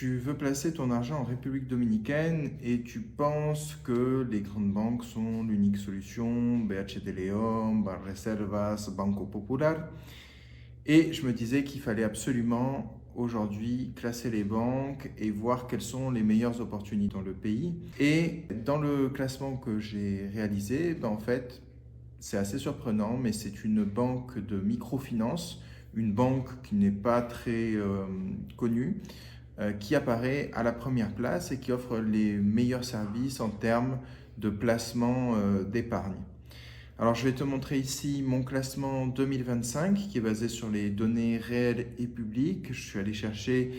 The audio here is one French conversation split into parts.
Tu veux placer ton argent en République dominicaine et tu penses que les grandes banques sont l'unique solution, BHD de León, Banreservas, Banco Popular. Et je me disais qu'il fallait absolument aujourd'hui classer les banques et voir quelles sont les meilleures opportunités dans le pays. Et dans le classement que j'ai réalisé, en fait, c'est assez surprenant, mais c'est une banque de microfinance, une banque qui n'est pas très connue, qui apparaît à la première place et qui offre les meilleurs services en termes de placement d'épargne. Alors je vais te montrer ici mon classement 2025 qui est basé sur les données réelles et publiques. Je suis allé chercher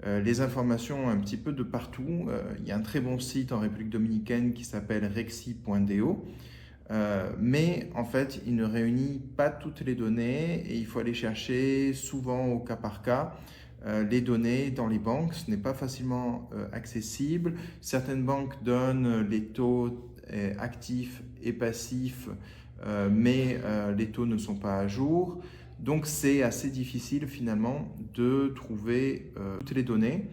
les informations un petit peu de partout. Il y a un très bon site en République dominicaine qui s'appelle rexi.do. Mais en fait, il ne réunit pas toutes les données et il faut aller chercher souvent au cas par cas les données dans les banques. Ce n'est pas facilement accessible. Certaines banques donnent les taux actifs et passifs, mais les taux ne sont pas à jour. Donc c'est assez difficile finalement de trouver toutes les données.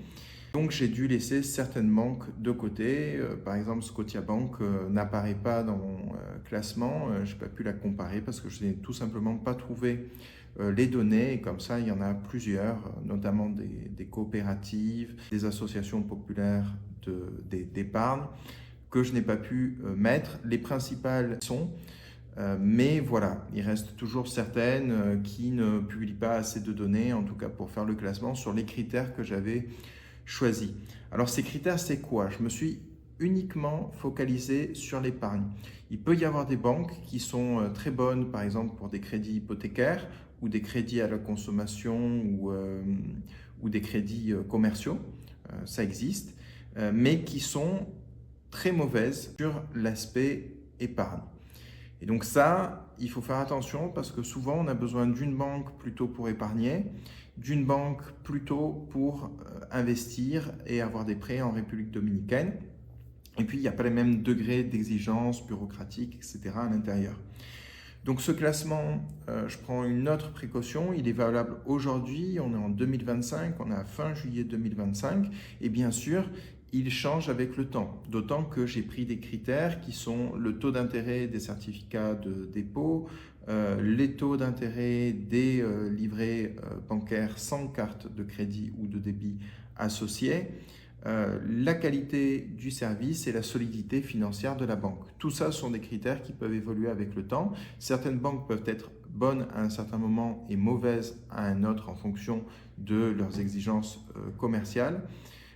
Donc j'ai dû laisser certaines banques de côté. Par exemple, Scotiabank n'apparaît pas dans mon classement. Je n'ai pas pu la comparer parce que je n'ai tout simplement pas trouvé les données. Et comme ça, il y en a plusieurs, notamment des coopératives, des associations populaires d'épargne que je n'ai pas pu mettre. Les principales sont, mais voilà, il reste toujours certaines qui ne publient pas assez de données, en tout cas pour faire le classement sur les critères que j'avais choisis. Alors ces critères, c'est quoi? Je me suis uniquement focalisé sur l'épargne. Il peut y avoir des banques qui sont très bonnes, par exemple pour des crédits hypothécaires ou des crédits à la consommation ou des crédits commerciaux, ça existe, mais qui sont très mauvaises sur l'aspect épargne. Et donc ça, il faut faire attention parce que souvent on a besoin d'une banque plutôt pour épargner, d'une banque plutôt pour investir et avoir des prêts en République dominicaine. Et puis il n'y a pas les mêmes degrés d'exigence bureaucratique, etc. à l'intérieur. Donc ce classement, je prends une autre précaution, il est valable aujourd'hui, on est en 2025, on est à fin juillet 2025, et bien sûr, il change avec le temps, d'autant que j'ai pris des critères qui sont le taux d'intérêt des certificats de dépôt, les taux d'intérêt des livrets bancaires sans carte de crédit ou de débit associée, la qualité du service et la solidité financière de la banque. Tout ça sont des critères qui peuvent évoluer avec le temps. Certaines banques peuvent être bonnes à un certain moment et mauvaises à un autre en fonction de leurs exigences commerciales.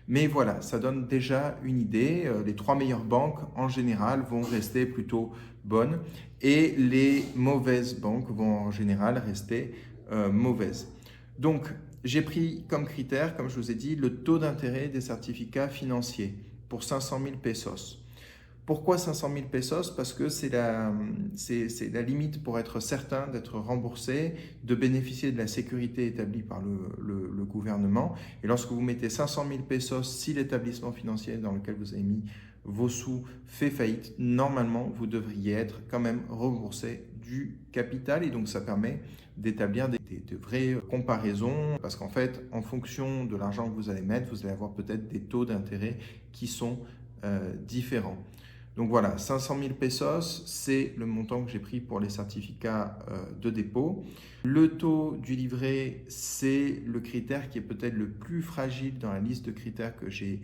Mais voilà, ça donne déjà une idée. Les trois meilleures banques, en général, vont rester plutôt bonnes et les mauvaises banques vont en général rester mauvaises. Donc, j'ai pris comme critère, comme je vous ai dit, le taux d'intérêt des certificats financiers pour 500 000 pesos. Pourquoi 500 000 pesos? Parce que c'est la limite pour être certain d'être remboursé, de bénéficier de la sécurité établie par le gouvernement. Et lorsque vous mettez 500 000 pesos, si l'établissement financier dans lequel vous avez mis vos sous fait faillite, normalement, vous devriez être quand même remboursé du capital. Et donc, ça permet d'établir de vraies comparaisons. Parce qu'en fait, en fonction de l'argent que vous allez mettre, vous allez avoir peut-être des taux d'intérêt qui sont différents. Donc voilà, 500 000 pesos, c'est le montant que j'ai pris pour les certificats de dépôt. Le taux du livret, c'est le critère qui est peut-être le plus fragile dans la liste de critères que j'ai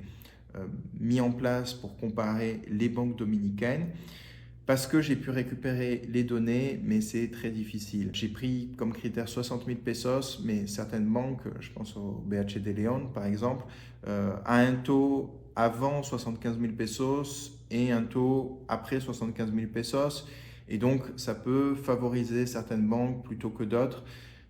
mis en place pour comparer les banques dominicaines. Parce que j'ai pu récupérer les données, mais c'est très difficile. J'ai pris comme critère 60 000 pesos, mais certaines banques, je pense au BHD de León par exemple, a un taux avant 75 000 pesos et un taux après 75 000 pesos. Et donc, ça peut favoriser certaines banques plutôt que d'autres.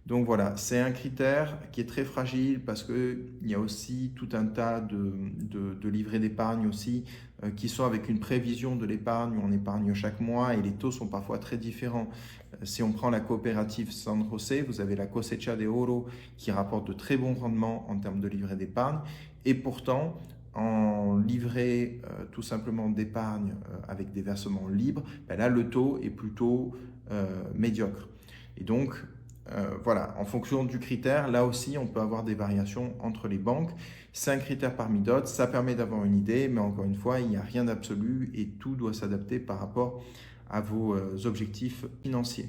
Donc voilà, c'est un critère qui est très fragile parce qu'il y a aussi tout un tas de livrets d'épargne aussi qui sont avec une prévision de l'épargne où on épargne chaque mois et les taux sont parfois très différents. Si on prend la coopérative San José, vous avez la Cosecha de Oro qui rapporte de très bons rendements en termes de livret d'épargne et pourtant en livret tout simplement d'épargne avec des versements libres, ben là le taux est plutôt médiocre. Et donc, Voilà, en fonction du critère, là aussi, on peut avoir des variations entre les banques. C'est un critère parmi d'autres, ça permet d'avoir une idée, mais encore une fois, il n'y a rien d'absolu et tout doit s'adapter par rapport à vos objectifs financiers.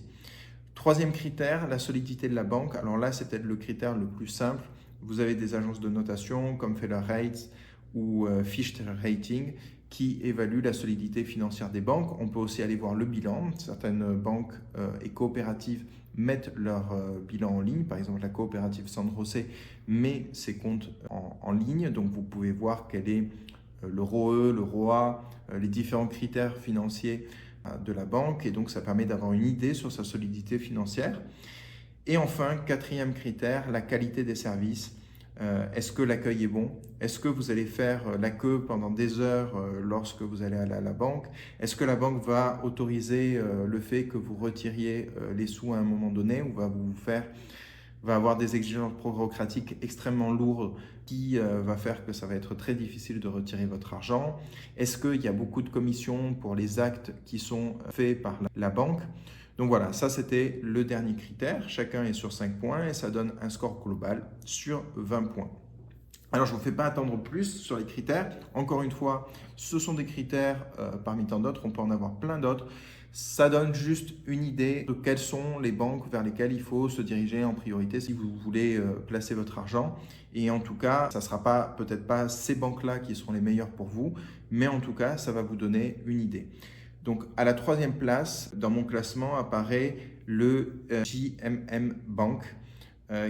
Troisième critère, la solidité de la banque. Alors là, c'est peut-être le critère le plus simple. Vous avez des agences de notation comme Feller Rates ou Fitch Rating qui évaluent la solidité financière des banques. On peut aussi aller voir le bilan. Certaines banques et coopératives mettent leur bilan en ligne. Par exemple, la coopérative San José met ses comptes en ligne. Donc, vous pouvez voir quel est le ROE, le ROA, les différents critères financiers de la banque. Et donc, ça permet d'avoir une idée sur sa solidité financière. Et enfin, quatrième critère, la qualité des services. Est-ce que l'accueil est bon? Est-ce que vous allez faire la queue pendant des heures lorsque vous allez aller à la banque? Est-ce que la banque va autoriser le fait que vous retiriez les sous à un moment donné ou va avoir des exigences bureaucratiques extrêmement lourdes qui va faire que ça va être très difficile de retirer votre argent? Est-ce qu'il y a beaucoup de commissions pour les actes qui sont faits par la banque? Donc voilà, ça c'était le dernier critère. Chacun est sur 5 points et ça donne un score global sur 20 points. Alors je ne vous fais pas attendre plus sur les critères. Encore une fois, ce sont des critères parmi tant d'autres. On peut en avoir plein d'autres. Ça donne juste une idée de quelles sont les banques vers lesquelles il faut se diriger en priorité si vous voulez placer votre argent. Et en tout cas, ça ne sera peut-être pas ces banques-là qui seront les meilleures pour vous, mais en tout cas, ça va vous donner une idée. Donc, à la troisième place, dans mon classement, apparaît le JMM Bank,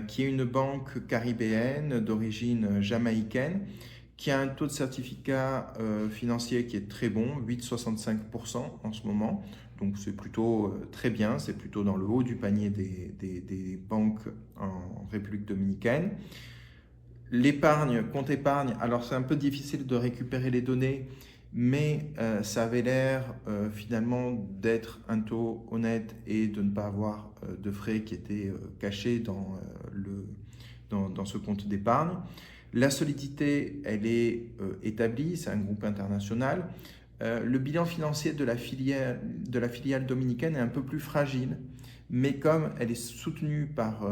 qui est une banque caribéenne d'origine jamaïcaine, qui a un taux de certificat financier qui est très bon, 8,65% en ce moment. Donc, c'est plutôt très bien, c'est plutôt dans le haut du panier des banques en République dominicaine. L'épargne, compte épargne, alors c'est un peu difficile de récupérer les données, mais ça avait l'air finalement d'être un taux honnête et de ne pas avoir de frais qui étaient cachés dans ce compte d'épargne. La solidité, elle est établie, c'est un groupe international. Le bilan financier de la filiale dominicaine est un peu plus fragile, mais comme elle est soutenue par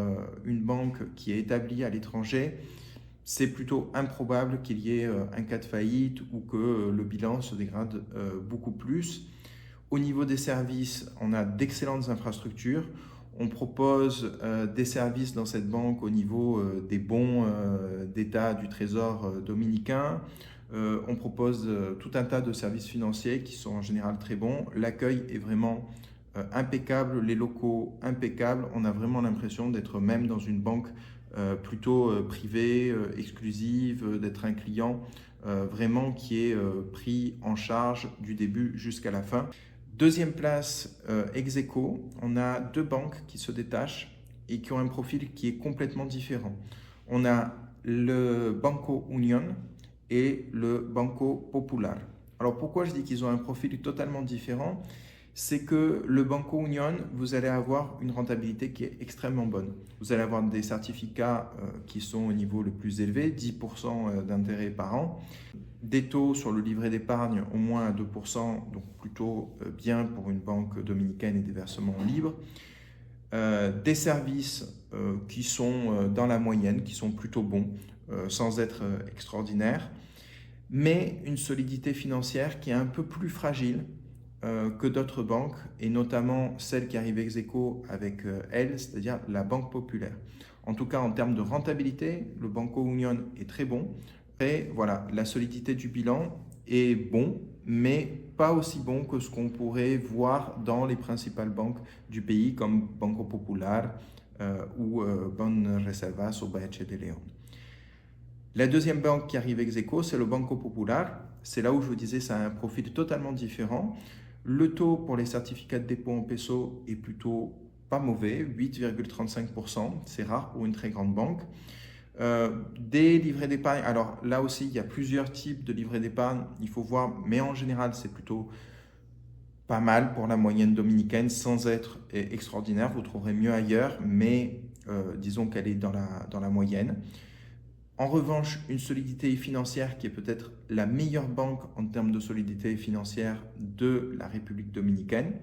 une banque qui est établie à l'étranger, c'est plutôt improbable qu'il y ait un cas de faillite ou que le bilan se dégrade beaucoup plus. Au niveau des services, on a d'excellentes infrastructures. On propose des services dans cette banque au niveau des bons d'État du Trésor dominicain. On propose tout un tas de services financiers qui sont en général très bons. L'accueil est vraiment impeccable, les locaux impeccables. On a vraiment l'impression d'être même dans une banque plutôt privée, exclusive, d'être un client vraiment qui est pris en charge du début jusqu'à la fin. Deuxième place, ex aequo, on a deux banques qui se détachent et qui ont un profil qui est complètement différent. On a le Banco Union et le Banco Popular. Alors pourquoi je dis qu'ils ont un profil totalement différent? C'est que le Banco Union, vous allez avoir une rentabilité qui est extrêmement bonne. Vous allez avoir des certificats qui sont au niveau le plus élevé, 10% d'intérêt par an, des taux sur le livret d'épargne au moins à 2%, donc plutôt bien pour une banque dominicaine et des versements libres, des services qui sont dans la moyenne, qui sont plutôt bons, sans être extraordinaires, mais une solidité financière qui est un peu plus fragile que d'autres banques, et notamment celle qui arrive ex aequo avec elle, c'est-à-dire la Banque Populaire. En tout cas, en termes de rentabilité, le Banco Union est très bon. Et voilà, la solidité du bilan est bon, mais pas aussi bon que ce qu'on pourrait voir dans les principales banques du pays, comme Banco Popular ou Banreservas ou BHD de León. La deuxième banque qui arrive ex aequo, c'est le Banco Popular. C'est là où je vous disais, ça a un profil totalement différent. Le taux pour les certificats de dépôt en peso est plutôt pas mauvais, 8,35%. C'est rare pour une très grande banque. Des livrets d'épargne, alors là aussi, il y a plusieurs types de livrets d'épargne, il faut voir, mais en général, c'est plutôt pas mal pour la moyenne dominicaine, sans être extraordinaire. Vous trouverez mieux ailleurs, mais disons qu'elle est dans la moyenne. En revanche, une solidité financière qui est peut-être la meilleure banque en termes de solidité financière de la République dominicaine.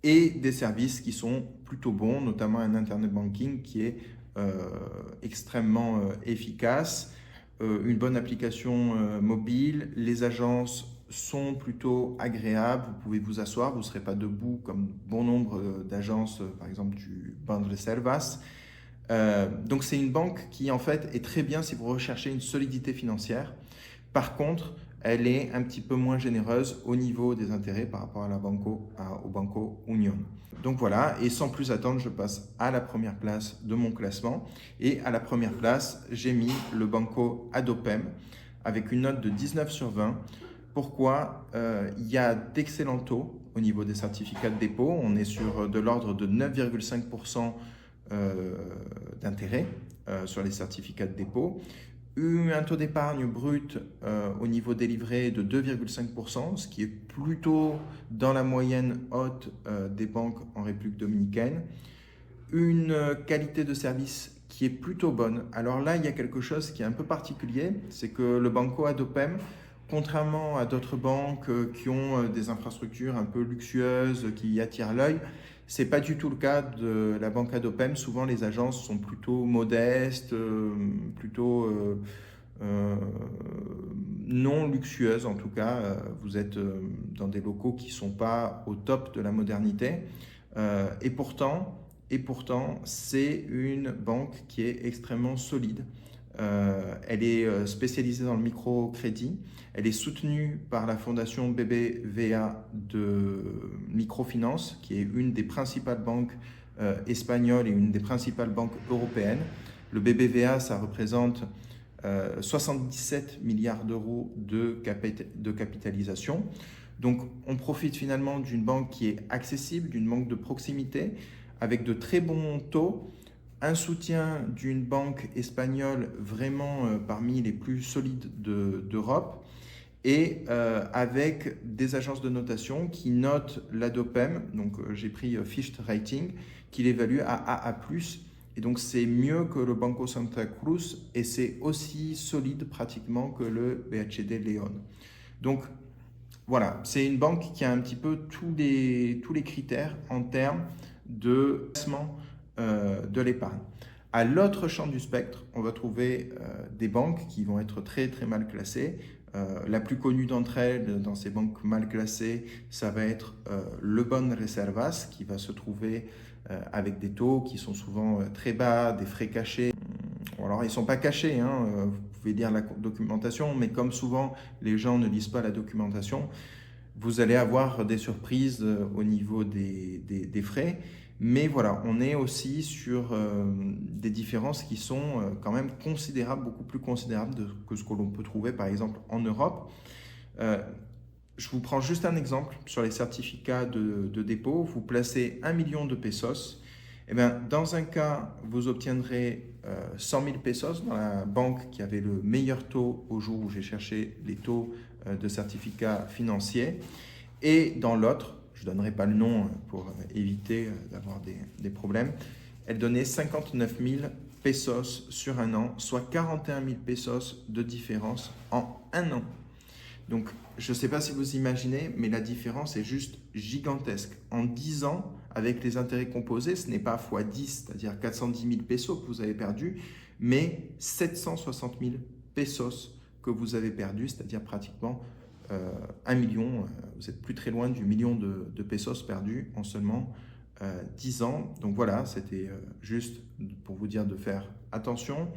et des services qui sont plutôt bons, notamment un internet banking qui est extrêmement efficace, une bonne application mobile, les agences sont plutôt agréables, vous pouvez vous asseoir, vous ne serez pas debout comme bon nombre d'agences, par exemple du Banreservas. Donc c'est une banque qui en fait est très bien si vous recherchez une solidité financière. Par contre, elle est un petit peu moins généreuse au niveau des intérêts par rapport à au Banco Union. Donc voilà, et sans plus attendre, je passe à la première place de mon classement. Et à la première place, j'ai mis le Banco Adopem avec une note de 19 sur 20. Pourquoi? Il y a d'excellents taux au niveau des certificats de dépôt. On est sur de l'ordre de 9,5% d'intérêt sur les certificats de dépôt. Un taux d'épargne brut au niveau des livrets de 2,5%, ce qui est plutôt dans la moyenne haute des banques en République dominicaine. Une qualité de service qui est plutôt bonne. Alors là, il y a quelque chose qui est un peu particulier, c'est que le Banco Adopem, contrairement à d'autres banques qui ont des infrastructures un peu luxueuses, qui attirent l'œil, c'est pas du tout le cas de la banque Adopem. Souvent, les agences sont plutôt modestes, plutôt non luxueuses en tout cas. Vous êtes dans des locaux qui sont pas au top de la modernité. Et pourtant, c'est une banque qui est extrêmement solide. Elle est spécialisée dans le microcrédit. Elle est soutenue par la fondation BBVA de microfinance, qui est une des principales banques espagnoles et une des principales banques européennes. Le BBVA, ça représente 77 milliards d'euros de capitalisation. Donc, on profite finalement d'une banque qui est accessible, d'une banque de proximité, avec de très bons taux, un soutien d'une banque espagnole vraiment parmi les plus solides d'Europe, et avec des agences de notation qui notent l'Adopem, donc j'ai pris Fitch Rating, qui l'évalue à AA+, et donc c'est mieux que le Banco Santa Cruz, et c'est aussi solide pratiquement que le BHD León. Donc voilà, c'est une banque qui a un petit peu tous les critères en termes de placement de l'épargne. À l'autre champ du spectre, on va trouver des banques qui vont être très très mal classées. La plus connue d'entre elles dans ces banques mal classées, ça va être le Banreservas, qui va se trouver avec des taux qui sont souvent très bas, des frais cachés. Alors ils ne sont pas cachés, hein, vous pouvez lire la documentation, mais comme souvent les gens ne lisent pas la documentation, vous allez avoir des surprises au niveau des frais. Mais voilà, on est aussi sur des différences qui sont quand même considérables, beaucoup plus considérables que ce que l'on peut trouver par exemple en Europe. Je vous prends juste un exemple sur les certificats de dépôt. Vous placez 1 million de pesos. Eh bien, dans un cas, vous obtiendrez 100 000 pesos dans la banque qui avait le meilleur taux au jour où j'ai cherché les taux de certificats financiers. Et dans l'autre, je ne donnerai pas le nom pour éviter d'avoir des problèmes, elle donnait 59 000 pesos sur un an, soit 41 000 pesos de différence en un an. Donc, je ne sais pas si vous imaginez, mais la différence est juste gigantesque. En 10 ans, avec les intérêts composés, ce n'est pas x 10, c'est-à-dire 410 000 pesos que vous avez perdu, mais 760 000 pesos que vous avez perdu, c'est-à-dire pratiquement 1 million. Vous êtes plus très loin du million de pesos perdus en seulement 10 ans. Donc voilà, c'était juste pour vous dire de faire attention.